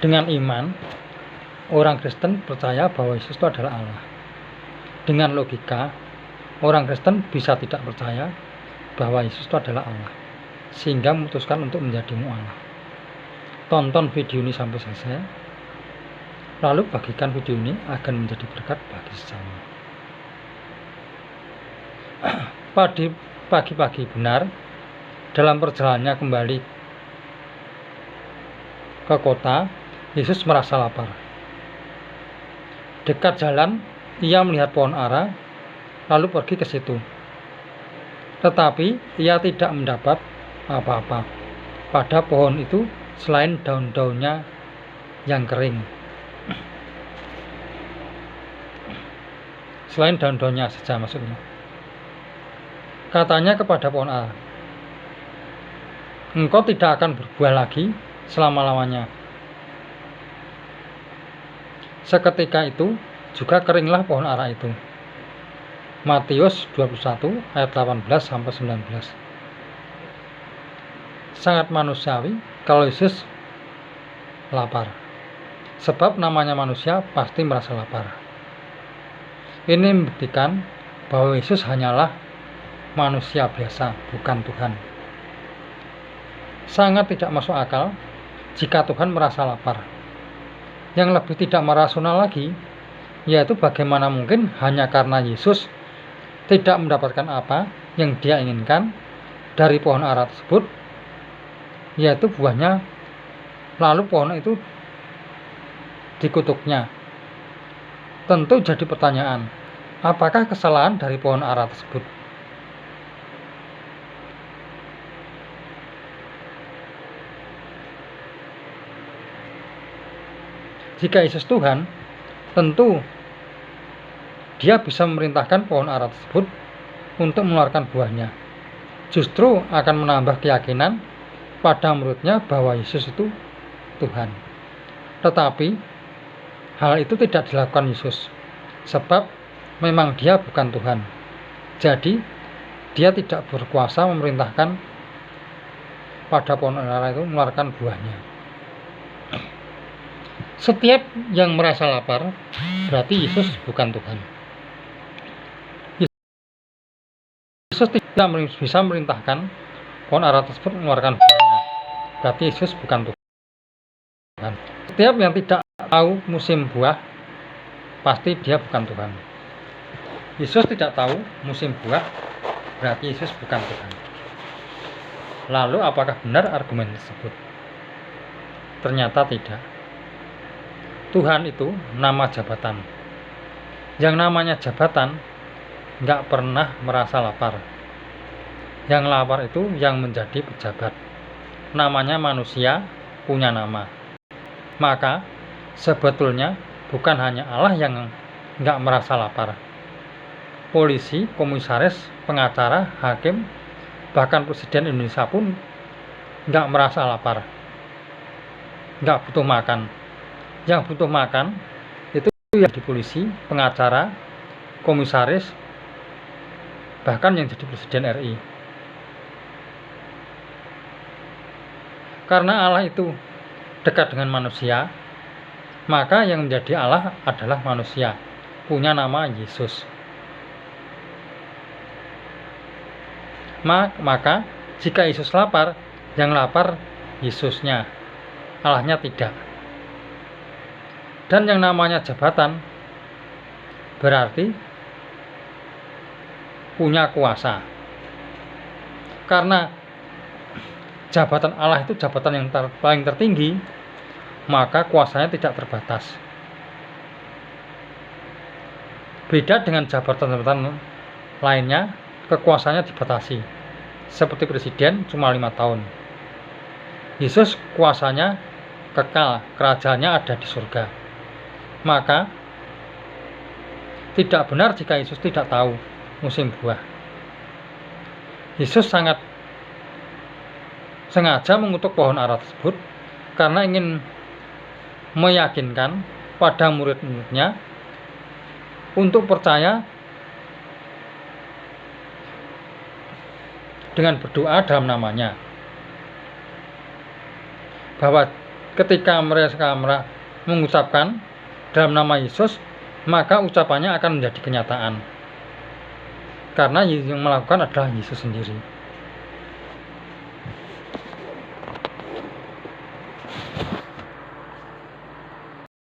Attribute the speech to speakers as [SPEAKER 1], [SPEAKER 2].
[SPEAKER 1] Dengan iman, orang Kristen percaya bahwa Yesus itu adalah Allah. Dengan logika, orang Kristen bisa tidak percaya bahwa Yesus itu adalah Allah, sehingga memutuskan untuk menjadi mu'alaf. Tonton video ini sampai selesai, lalu bagikan video ini akan menjadi berkat bagi sesama. Pada pagi-pagi benar, dalam perjalanannya kembali ke kota, Yesus merasa lapar. Dekat jalan, ia melihat pohon ara, lalu pergi ke situ. Tetapi ia tidak mendapat apa-apa pada pohon itu selain daun-daunnya yang kering. Selain daun-daunnya saja maksudnya. Katanya kepada pohon ara, "Engkau tidak akan berbuah lagi selama-lamanya." Seketika itu juga keringlah pohon ara itu. Matius 21 ayat 18-19. Sangat manusiawi kalau Yesus lapar. Sebab namanya manusia pasti merasa lapar. Ini membuktikan bahwa Yesus hanyalah manusia biasa, bukan Tuhan. Sangat tidak masuk akal jika Tuhan merasa lapar. Yang lebih tidak rasional lagi, yaitu bagaimana mungkin hanya karena Yesus tidak mendapatkan apa yang dia inginkan dari pohon ara tersebut, yaitu buahnya, lalu pohon itu dikutuknya. Tentu jadi pertanyaan, apakah kesalahan dari pohon ara tersebut? Jika Yesus Tuhan, tentu dia bisa memerintahkan pohon ara tersebut untuk mengeluarkan buahnya. Justru akan menambah keyakinan pada muridnya bahwa Yesus itu Tuhan. Tetapi hal itu tidak dilakukan Yesus, sebab memang dia bukan Tuhan. Jadi dia tidak berkuasa memerintahkan pada pohon ara itu mengeluarkan buahnya. Setiap yang merasa lapar, berarti Yesus bukan Tuhan. Yesus tidak bisa memerintahkan pohon ara tersebut mengeluarkan buahnya, berarti Yesus bukan Tuhan. Setiap yang tidak tahu musim buah, pasti dia bukan Tuhan. Yesus tidak tahu musim buah, berarti Yesus bukan Tuhan. Lalu apakah benar argumen tersebut? Ternyata tidak. Tuhan itu nama jabatan. Yang namanya jabatan nggak pernah merasa lapar. Yang lapar itu yang menjadi pejabat. Namanya manusia, punya nama. Maka sebetulnya bukan hanya Allah yang nggak merasa lapar. Polisi, komisaris, pengacara, hakim, bahkan Presiden Indonesia pun nggak merasa lapar. Nggak butuh makan. Yang butuh makan itu yang di polisi, pengacara, komisaris, bahkan yang jadi Presiden RI. Karena Allah itu dekat dengan manusia, maka yang menjadi Allah adalah manusia, punya nama Yesus. Maka jika Yesus lapar, yang lapar Yesusnya, Allahnya tidak. Dan yang namanya jabatan berarti punya kuasa. Karena jabatan Allah itu jabatan yang paling tertinggi, maka kuasanya tidak terbatas. Beda dengan jabatan-jabatan lainnya, kekuasaannya dibatasi. Seperti presiden cuma 5 tahun. Yesus kuasanya kekal, kerajaannya ada di surga. Maka tidak benar jika Yesus tidak tahu musim buah. Yesus sangat sengaja mengutuk pohon ara tersebut karena ingin meyakinkan pada murid-muridnya untuk percaya dengan berdoa dalam namanya, bahwa ketika mereka mengucapkan dalam nama Yesus, maka ucapannya akan menjadi kenyataan. Karena yang melakukan adalah Yesus sendiri.